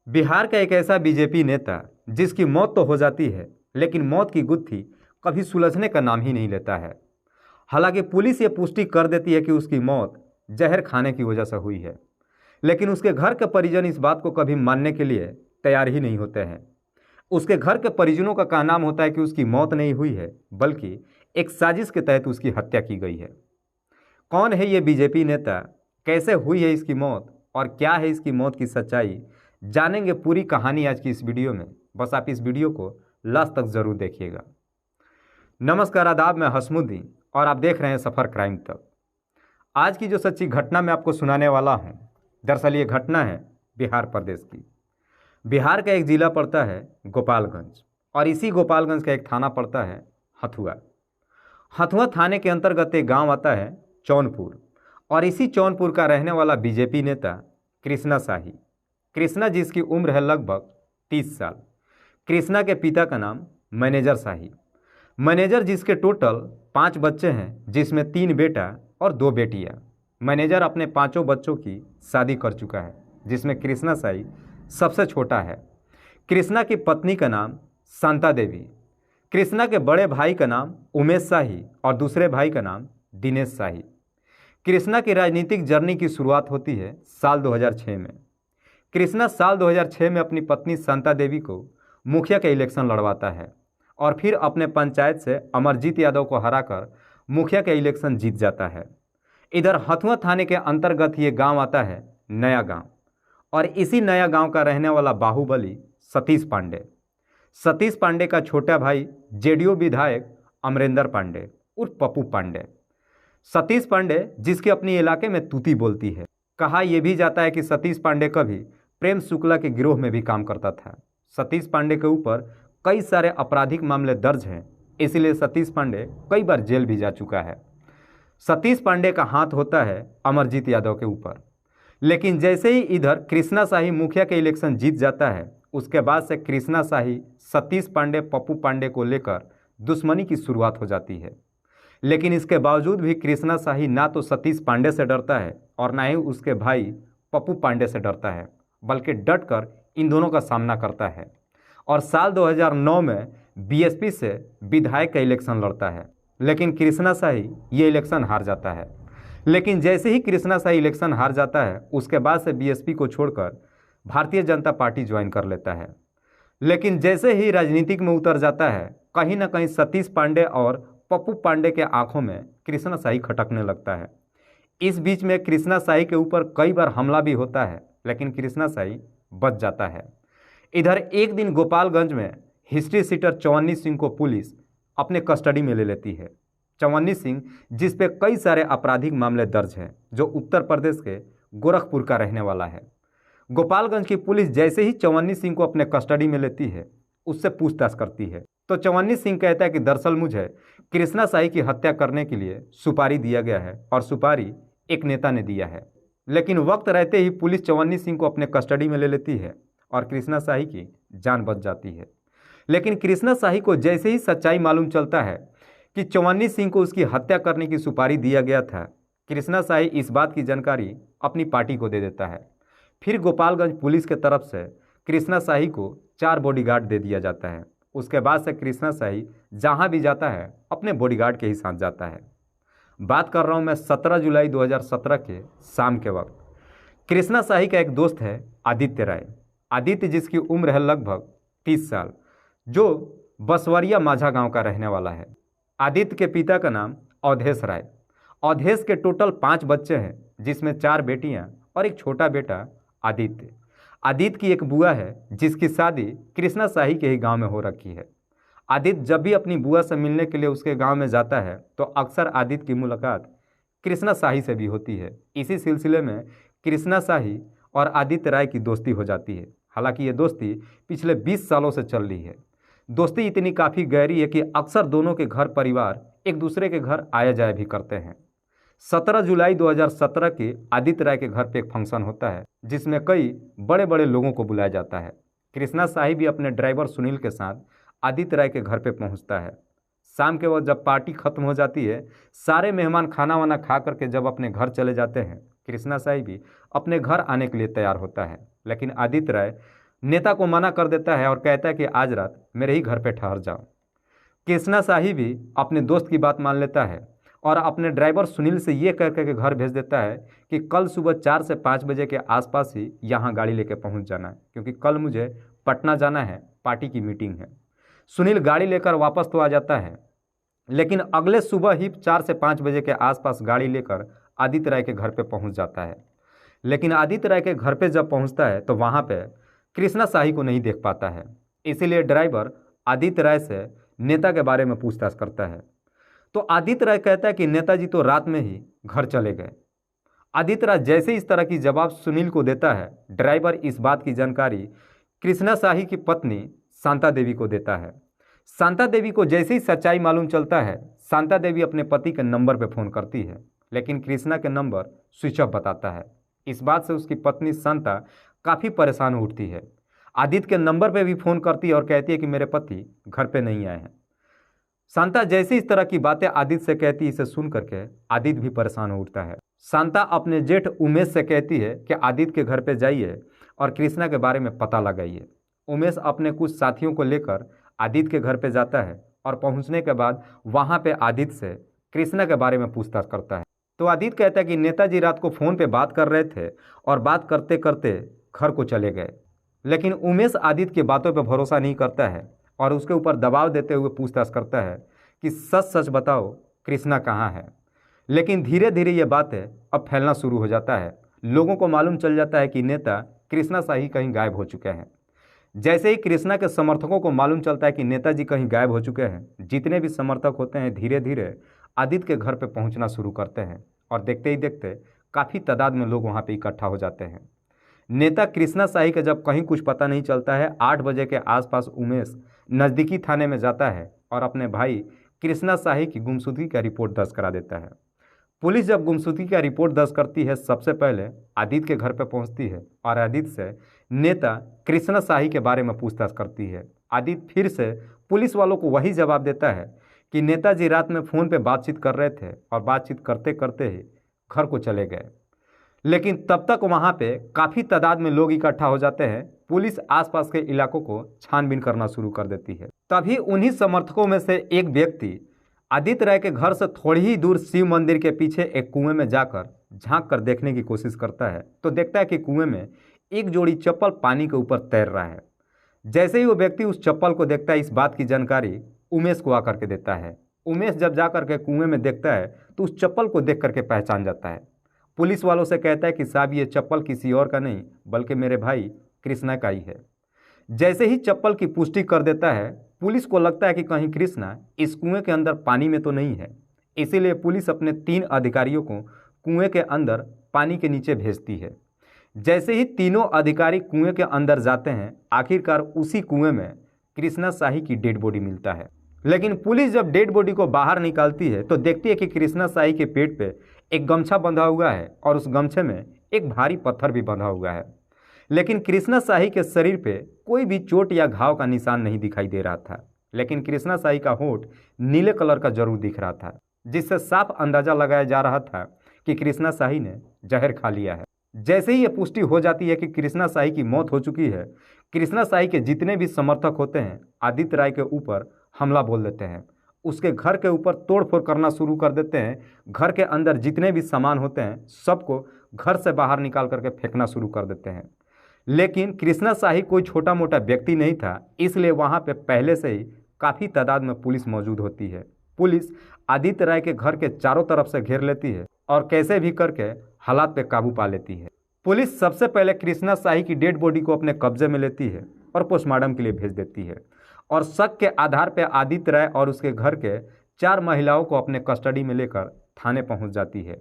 बिहार का एक ऐसा बीजेपी नेता जिसकी मौत तो हो जाती है, लेकिन मौत की गुत्थी कभी सुलझने का नाम ही नहीं लेता है। हालांकि पुलिस ये पुष्टि कर देती है कि उसकी मौत जहर खाने की वजह से हुई है, लेकिन उसके घर के परिजन इस बात को कभी मानने के लिए तैयार ही नहीं होते हैं। उसके घर के परिजनों का कहना होता है कि उसकी मौत नहीं हुई है, बल्कि एक साजिश के तहत उसकी हत्या की गई है। कौन है ये बीजेपी नेता, कैसे हुई है इसकी मौत और क्या है इसकी मौत की सच्चाई, जानेंगे पूरी कहानी आज की इस वीडियो में। बस आप इस वीडियो को लास्ट तक जरूर देखिएगा। नमस्कार, आदाब, मैं हसमुद्दीन और आप देख रहे हैं सफ़र क्राइम तक। आज की जो सच्ची घटना मैं आपको सुनाने वाला हूँ, दरअसल ये घटना है बिहार प्रदेश की। बिहार का एक ज़िला पड़ता है गोपालगंज और इसी गोपालगंज का एक थाना पड़ता है हथुआ। हथुआ थाने के अंतर्गत एक गांव आता है चौनपुर और इसी चौनपुर का रहने वाला बीजेपी नेता कृष्णा शाही। कृष्णा जिसकी उम्र है लगभग 30 साल। कृष्णा के पिता का नाम मैनेजर शाही। मैनेजर जिसके टोटल 5 बच्चे हैं, जिसमें 3 बेटा और 2 बेटियां। मैनेजर अपने 5 बच्चों की शादी कर चुका है, जिसमें कृष्णा शाही सबसे छोटा है। कृष्णा की पत्नी का नाम शांता देवी। कृष्णा के बड़े भाई का नाम उमेश शाही और दूसरे भाई का नाम दिनेश शाही। कृष्णा की राजनीतिक जर्नी की शुरुआत होती है साल 2006 में। कृष्णा साल 2006 में अपनी पत्नी शांता देवी को मुखिया का इलेक्शन लड़वाता है और फिर अपने पंचायत से अमरजीत यादव को हराकर मुखिया का इलेक्शन जीत जाता है। इधर हथुआ थाने के अंतर्गत ये गांव आता है नया गांव और इसी नया गांव का रहने वाला बाहुबली सतीश पांडे। सतीश पांडे का छोटा भाई जेडीयू विधायक अमरेंद्र पांडे उर्फ पप्पू पांडे। सतीश पांडे जिसकी अपनी इलाके में तूती बोलती है। कहा यह भी जाता है कि सतीश पांडे कभी प्रेम शुक्ला के गिरोह में भी काम करता था। सतीश पांडे के ऊपर कई सारे आपराधिक मामले दर्ज हैं, इसलिए सतीश पांडे कई बार जेल भी जा चुका है। सतीश पांडे का हाथ होता है अमरजीत यादव के ऊपर, लेकिन जैसे ही इधर कृष्णा शाही मुखिया के इलेक्शन जीत जाता है, उसके बाद से कृष्णा शाही सतीश पांडे पप्पू पांडे को लेकर दुश्मनी की शुरुआत हो जाती है। लेकिन इसके बावजूद भी कृष्णा शाही ना तो सतीश पांडे से डरता है और ना ही उसके भाई पप्पू पांडे से डरता है, बल्कि डटकर इन दोनों का सामना करता है और साल 2009 में बीएसपी से विधायक का इलेक्शन लड़ता है। लेकिन कृष्णा शाही ये इलेक्शन हार जाता है। लेकिन जैसे ही कृष्णा शाही इलेक्शन हार जाता है, उसके बाद से बीएसपी को छोड़कर भारतीय जनता पार्टी ज्वाइन कर लेता है। लेकिन जैसे ही राजनीतिक में उतर जाता है, कहीं ना कहीं सतीश पांडे और पप्पू पांडे के आंखों में कृष्णा शाही खटकने लगता है। इस बीच में कृष्णा शाही के ऊपर कई बार हमला भी होता है, लेकिन कृष्णा शाही बच जाता है। इधर एक दिन गोपालगंज में हिस्ट्री सीटर चवन्नी सिंह को पुलिस अपने कस्टडी में ले लेती है। चवन्नी सिंह जिस पे कई सारे आपराधिक मामले दर्ज हैं, जो उत्तर प्रदेश के गोरखपुर का रहने वाला है। गोपालगंज की पुलिस जैसे ही चवन्नी सिंह को अपने कस्टडी में लेती है, उससे पूछताछ करती है, तो चवन्नी सिंह कहता है कि दरअसल मुझे कृष्णा शाही की हत्या करने के लिए सुपारी दिया गया है और सुपारी एक नेता ने दिया है। लेकिन वक्त रहते ही पुलिस चवन्नी सिंह को अपने कस्टडी में ले लेती है और कृष्णा शाही की जान बच जाती है। लेकिन कृष्णा शाही को जैसे ही सच्चाई मालूम चलता है कि चवन्नी सिंह को उसकी हत्या करने की सुपारी दिया गया था, कृष्णा शाही इस बात की जानकारी अपनी पार्टी को दे देता है। फिर गोपालगंज पुलिस के तरफ से कृष्णा शाही को 4 बॉडीगार्ड दे दिया जाता है। उसके बाद से कृष्णा शाही जहां भी जाता है अपने बॉडीगार्ड के ही साथ जाता है। बात कर रहा हूं मैं 17 जुलाई 2017 के शाम के वक्त। कृष्णा शाही का एक दोस्त है आदित्य राय। आदित्य जिसकी उम्र है लगभग 30 साल, जो बसवरिया माझा गांव का रहने वाला है। आदित्य के पिता का नाम अवधेश राय। अवधेश के टोटल 5 बच्चे हैं, जिसमें 4 बेटियां और एक छोटा बेटा आदित्य। आदित्य की एक बुआ है जिसकी शादी कृष्णा शाही के ही गांव में हो रखी है। आदित्य जब भी अपनी बुआ से मिलने के लिए उसके गांव में जाता है, तो अक्सर आदित्य की मुलाकात कृष्णा शाही से भी होती है। इसी सिलसिले में कृष्णा शाही और आदित्य राय की दोस्ती हो जाती है। हालांकि ये दोस्ती पिछले 20 सालों से चल रही है। दोस्ती इतनी काफ़ी गहरी है कि अक्सर दोनों के घर परिवार एक दूसरे के घर आया जाया भी करते हैं। 17 जुलाई 2017 के आदित्य राय के घर पे एक फंक्शन होता है, जिसमें कई बड़े बड़े लोगों को बुलाया जाता है। कृष्णा शाही भी अपने ड्राइवर सुनील के साथ आदित्य राय के घर पे पहुंचता है। शाम के वक्त जब पार्टी खत्म हो जाती है, सारे मेहमान खाना वाना खा करके जब अपने घर चले जाते हैं, कृष्णा शाही भी अपने घर आने के लिए तैयार होता है। लेकिन आदित्य राय नेता को मना कर देता है और कहता है कि आज रात मेरे ही घर पे ठहर जाओ। कृष्णा शाही भी अपने दोस्त की बात मान लेता है और अपने ड्राइवर सुनील से ये कह के घर भेज देता है कि कल सुबह 4 से 5 बजे के आसपास ही यहाँ गाड़ी लेके पहुँच जाना है, क्योंकि कल मुझे पटना जाना है, पार्टी की मीटिंग है। सुनील गाड़ी लेकर वापस तो आ जाता है, लेकिन अगले सुबह ही 4 से 5 बजे के आसपास गाड़ी लेकर आदित्य राय के घर पे पहुंच जाता है। लेकिन आदित्य राय के घर पे जब पहुंचता है तो वहां पे कृष्णा शाही को नहीं देख पाता है। इसीलिए ड्राइवर आदित्य राय से नेता के बारे में पूछताछ करता है। तो आदित्य राय कहता है कि नेताजी तो रात में ही घर चले गए। आदित्य राय जैसे इस तरह की जवाब सुनील को देता है, ड्राइवर इस बात की जानकारी कृष्णा शाही की पत्नी शांता देवी को देता है। शांता देवी को जैसे ही सच्चाई मालूम चलता है, शांता देवी अपने पति के नंबर पर फ़ोन करती है, लेकिन कृष्णा के नंबर स्विच ऑफ बताता है। इस बात से उसकी पत्नी शांता काफ़ी परेशान हो उठती है। आदित्य के नंबर पर भी फ़ोन करती है और कहती है कि मेरे पति घर पे नहीं आए हैं। शांता जैसे इस तरह की बातें आदित्य से कहती है, इसे सुन करके आदित्य भी परेशान हो उठता है। शांता अपने जेठ उमेश से कहती है कि आदित्य के घर पे जाइए और कृष्णा के बारे में पता लगाइए। उमेश अपने कुछ साथियों को लेकर आदित्य के घर पे जाता है और पहुंचने के बाद वहां पे आदित्य से कृष्णा के बारे में पूछताछ करता है। तो आदित्य कहता है कि नेताजी रात को फ़ोन पे बात कर रहे थे और बात करते करते घर को चले गए। लेकिन उमेश आदित्य की बातों पर भरोसा नहीं करता है और उसके ऊपर दबाव देते हुए पूछताछ करता है कि सच सच बताओ कृष्णा कहाँ है। लेकिन धीरे धीरे ये बातें अब फैलना शुरू हो जाता है। लोगों को मालूम चल जाता है कि नेता कृष्णा शाही कहीं गायब हो चुके हैं। जैसे ही कृष्णा के समर्थकों को मालूम चलता है कि नेताजी कहीं गायब हो चुके हैं, जितने भी समर्थक होते हैं धीरे धीरे आदित्य के घर पे पहुंचना शुरू करते हैं और देखते ही देखते काफ़ी तादाद में लोग वहां पे इकट्ठा हो जाते हैं। नेता कृष्णा शाही का जब कहीं कुछ पता नहीं चलता है, 8 बजे के आसपास उमेश नज़दीकी थाने में जाता है और अपने भाई कृष्णा शाही की गुमशुदगी का रिपोर्ट दर्ज करा देता है। पुलिस जब गुमशुदगी का रिपोर्ट दर्ज करती है, सबसे पहले आदित्य के घर पर पहुंचती है और आदित्य से नेता कृष्णा शाही के बारे में पूछताछ करती है। आदित्य फिर से पुलिस वालों को वही जवाब देता है कि नेताजी रात में फ़ोन पे बातचीत कर रहे थे और बातचीत करते करते ही घर को चले गए। लेकिन तब तक वहाँ पे काफ़ी तादाद में लोग इकट्ठा हो जाते हैं। पुलिस आसपास के इलाकों को छानबीन करना शुरू कर देती है। तभी उन्हीं समर्थकों में से एक व्यक्ति आदित्य राय के घर से थोड़ी ही दूर शिव मंदिर के पीछे एक कुएं में जाकर झांक कर देखने की कोशिश करता है, तो देखता है कि कुएं में एक जोड़ी चप्पल पानी के ऊपर तैर रहा है। जैसे ही वो व्यक्ति उस चप्पल को देखता है, इस बात की जानकारी उमेश को आकर के देता है। उमेश जब जा करके कुएं में देखता है तो उस चप्पल को देख करके पहचान जाता है। पुलिस वालों से कहता है कि साहब ये चप्पल किसी और का नहीं बल्कि मेरे भाई कृष्णा का ही है। जैसे ही चप्पल की पुष्टि कर देता है, पुलिस को लगता है कि कहीं कृष्णा इस कुएं के अंदर पानी में तो नहीं है। इसीलिए पुलिस अपने 3 अधिकारियों को कुएं के अंदर पानी के नीचे भेजती है। जैसे ही तीनों अधिकारी कुएं के अंदर जाते हैं, आखिरकार उसी कुएं में कृष्णा शाही की डेड बॉडी मिलता है। लेकिन पुलिस जब डेड बॉडी को बाहर निकालती है तो देखती है कि कृष्णा शाही के पेट पे एक गमछा बंधा हुआ है और उस गमछे में एक भारी पत्थर भी बंधा हुआ है। लेकिन कृष्णा शाही के शरीर पे कोई भी चोट या घाव का निशान नहीं दिखाई दे रहा था। लेकिन कृष्णा शाही का होंठ नीले कलर का जरूर दिख रहा था, जिससे साफ अंदाजा लगाया जा रहा था कि कृष्णा शाही ने जहर खा लिया है। जैसे ही यह पुष्टि हो जाती है कि कृष्णा शाही की मौत हो चुकी है, कृष्णा शाही के जितने भी समर्थक होते हैं आदित्य राय के ऊपर हमला बोल देते हैं। उसके घर के ऊपर तोड़फोड़ करना शुरू कर देते हैं। घर के अंदर जितने भी सामान होते हैं सबको घर से बाहर निकाल करके फेंकना शुरू कर देते हैं। लेकिन कृष्णा शाही कोई छोटा मोटा व्यक्ति नहीं था, इसलिए वहाँ पे पहले से ही काफ़ी तादाद में पुलिस मौजूद होती है। पुलिस आदित्य राय के घर के चारों तरफ से घेर लेती है और कैसे भी करके हालात पे काबू पा लेती है। पुलिस सबसे पहले कृष्णा शाही की डेड बॉडी को अपने कब्जे में लेती है और पोस्टमार्टम के लिए भेज देती है और शक के आधार पर आदित्य राय और उसके घर के 4 महिलाओं को अपने कस्टडी में लेकर थाने पहुंच जाती है।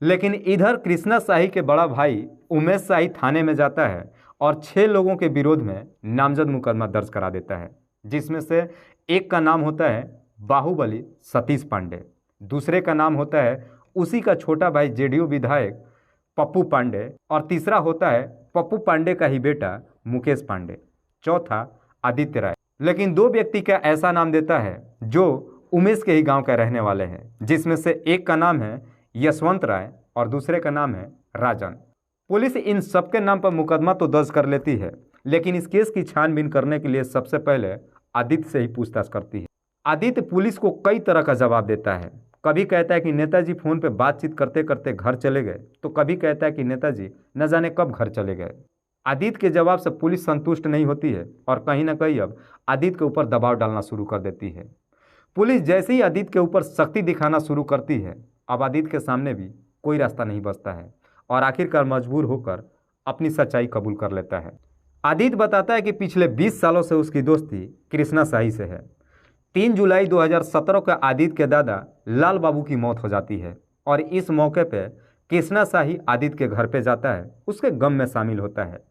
लेकिन इधर कृष्णा शाही के बड़ा भाई उमेश शाही थाने में जाता है और 6 लोगों के विरोध में नामजद मुकदमा दर्ज करा देता है, जिसमें से एक का नाम होता है बाहुबली सतीश पांडे, दूसरे का नाम होता है उसी का छोटा भाई जेडीयू विधायक पप्पू पांडे और तीसरा होता है पप्पू पांडे का ही बेटा मुकेश पांडे, चौथा आदित्य राय। लेकिन 2 व्यक्ति का ऐसा नाम देता है जो उमेश के ही गांव के रहने वाले हैं, जिसमें से एक का नाम है यशवंत राय और दूसरे का नाम है राजन। पुलिस इन सबके नाम पर मुकदमा तो दर्ज कर लेती है, लेकिन इस केस की छानबीन करने के लिए सबसे पहले आदित्य से ही पूछताछ करती है। आदित्य पुलिस को कई तरह का जवाब देता है। कभी कहता है कि नेताजी फोन पे बातचीत करते करते घर चले गए, तो कभी कहता है कि नेताजी न जाने कब घर चले गए। आदित्य के जवाब से पुलिस संतुष्ट नहीं होती है और कहीं ना कहीं अब आदित्य के ऊपर दबाव डालना शुरू कर देती है। पुलिस जैसे ही आदित्य के ऊपर सख्ती दिखाना शुरू करती है, अब आदित्य के सामने भी कोई रास्ता नहीं बचता है और आखिरकार मजबूर होकर अपनी सच्चाई कबूल कर लेता है। आदित्य बताता है कि पिछले 20 सालों से उसकी दोस्ती कृष्णा शाही से है। 3 जुलाई 2017 को आदित्य के दादा लाल बाबू की मौत हो जाती है और इस मौके पर कृष्णा शाही आदित्य के घर पे जाता है, उसके गम में शामिल होता है।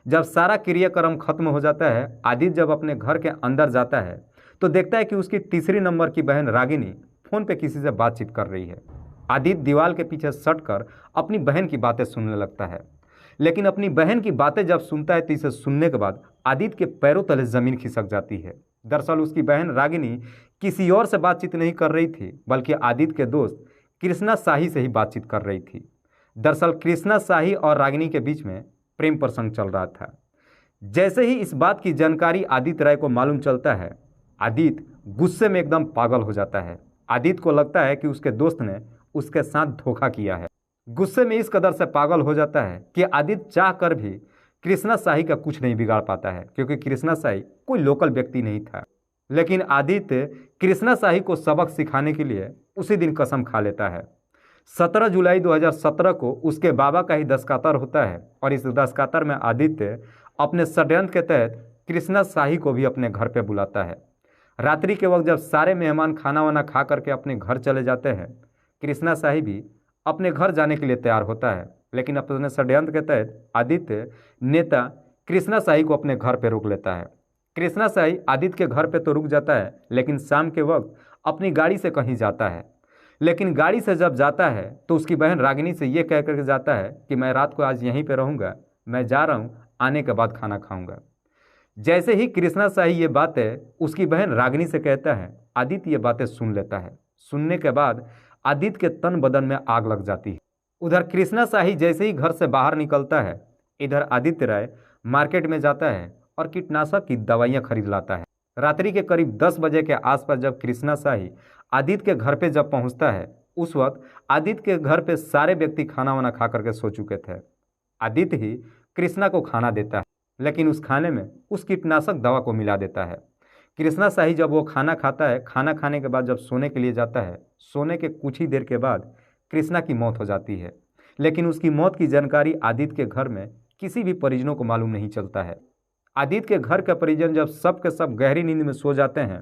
जब सारा क्रियाक्रम खत्म हो जाता है, आदित्य जब अपने घर के अंदर जाता है तो देखता है कि उसकी तीसरी नंबर की बहन रागिनी फोन पे किसी से बातचीत कर रही है। आदित्य दीवार के पीछे सटकर अपनी बहन की बातें सुनने लगता है, लेकिन अपनी बहन की बातें जब सुनता है तो इसे सुनने के बाद आदित्य के पैरों तले जमीन खिसक जाती है। दरअसल उसकी बहन रागिनी किसी और से बातचीत नहीं कर रही थी, बल्कि आदित्य के दोस्त कृष्णा शाही से ही बातचीत कर रही थी। दरअसल कृष्णा शाही और रागिनी के बीच में प्रेम प्रसंग चल रहा था। जैसे ही इस बात की जानकारी आदित्य राय को मालूम चलता है, आदित्य गुस्से में एकदम पागल हो जाता है। आदित्य को लगता है कि उसके दोस्त ने उसके साथ धोखा किया है। गुस्से में इस कदर से पागल हो जाता है कि आदित्य चाह कर भी कृष्णा शाही का कुछ नहीं बिगाड़ पाता है, क्योंकि कृष्णा शाही कोई लोकल व्यक्ति नहीं था। लेकिन आदित्य कृष्णा शाही को सबक सिखाने के लिए उसी दिन कसम खा लेता है। 17 जुलाई 2017 को उसके बाबा का ही दस्तखातर होता है और इस दस्तखातर में आदित्य अपने षड्यंत्र के तहत कृष्णा शाही को भी अपने घर पर बुलाता है। रात्रि के वक्त जब सारे मेहमान खाना वाना खा करके अपने घर चले जाते हैं, कृष्णा शाही भी अपने घर जाने के लिए तैयार होता है, लेकिन अपने षड्यंत्र के तहत आदित्य नेता कृष्णा शाही को अपने घर पर रोक लेता है। कृष्णा शाही आदित्य के घर पे तो रुक जाता है, लेकिन शाम के वक्त अपनी गाड़ी से कहीं जाता है। लेकिन गाड़ी से जब जाता है तो उसकी बहन रागिनी से ये कह करके जाता है कि मैं रात को आज यहीं पे रहूँगा, मैं जा रहा हूँ, आने के बाद खाना खाऊंगा। जैसे ही कृष्णा शाही ये बातें उसकी बहन रागिनी से कहता है, आदित्य ये बातें सुन लेता है। सुनने के बाद आदित्य के तन बदन में आग लग जाती है। उधर कृष्णा शाही जैसे ही घर से बाहर निकलता है, इधर आदित्य राय मार्केट में जाता है और कीटनाशक की दवाइयाँ खरीद लाता है। रात्रि के करीब 10 बजे के आसपास जब कृष्णा शाही आदित्य के घर पे जब पहुंचता है, उस वक्त आदित्य के घर पे सारे व्यक्ति खाना वाना खा करके सो चुके थे। आदित्य ही कृष्णा को खाना देता है, लेकिन उस खाने में उस कीटनाशक दवा को मिला देता है। कृष्णा शाही जब वो खाना खाता है, खाना खाने के बाद जब सोने के लिए जाता है, सोने के कुछ ही देर के बाद कृष्णा की मौत हो जाती है। लेकिन उसकी मौत की जानकारी आदित्य के घर में किसी भी परिजनों को मालूम नहीं चलता है। आदित्य के घर के परिजन जब सब के सब गहरी नींद में सो जाते हैं,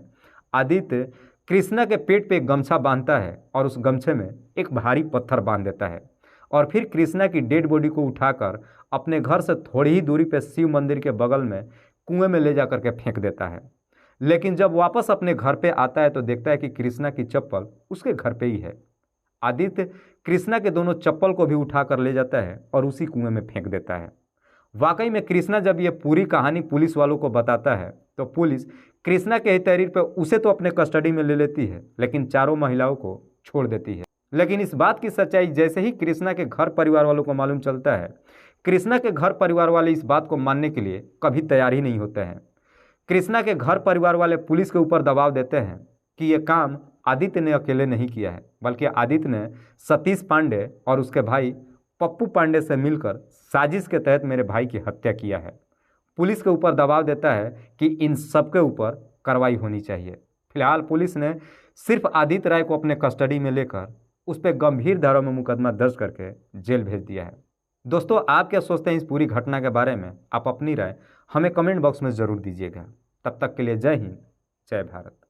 आदित्य कृष्णा के पेट पे एक गमछा बांधता है और उस गमछे में एक भारी पत्थर बांध देता है और फिर कृष्णा की डेड बॉडी को उठाकर अपने घर से थोड़ी ही दूरी पे शिव मंदिर के बगल में कुएं में ले जाकर के फेंक देता है। लेकिन जब वापस अपने घर पे आता है तो देखता है कि कृष्णा की चप्पल उसके घर पे ही है। आदित्य कृष्णा के दोनों चप्पल को भी उठाकर ले जाता है और उसी कुएं में फेंक देता है। वाकई में कृष्णा जब ये पूरी कहानी पुलिस वालों को बताता है तो पुलिस कृष्णा के तहरीर पर उसे तो अपने कस्टडी में ले लेती है, लेकिन चारों महिलाओं को छोड़ देती है। लेकिन इस बात की सच्चाई जैसे ही कृष्णा के घर परिवार वालों को मालूम चलता है, कृष्णा के घर परिवार वाले इस बात को मानने के लिए कभी तैयार ही नहीं होते हैं। कृष्णा के घर परिवार वाले पुलिस के ऊपर दबाव देते हैं कि यह काम आदित्य ने अकेले नहीं किया है, बल्कि आदित्य ने सतीश पांडे और उसके भाई पप्पू पांडे से मिलकर साजिश के तहत मेरे भाई की हत्या किया है। पुलिस के ऊपर दबाव देता है कि इन सब के ऊपर कार्रवाई होनी चाहिए। फिलहाल पुलिस ने सिर्फ आदित्य राय को अपने कस्टडी में लेकर उस पर गंभीर धाराओं में मुकदमा दर्ज करके जेल भेज दिया है। दोस्तों, आप क्या सोचते हैं इस पूरी घटना के बारे में? आप अपनी राय हमें कमेंट बॉक्स में ज़रूर दीजिएगा। तब तक के लिए जय हिंद, जय भारत।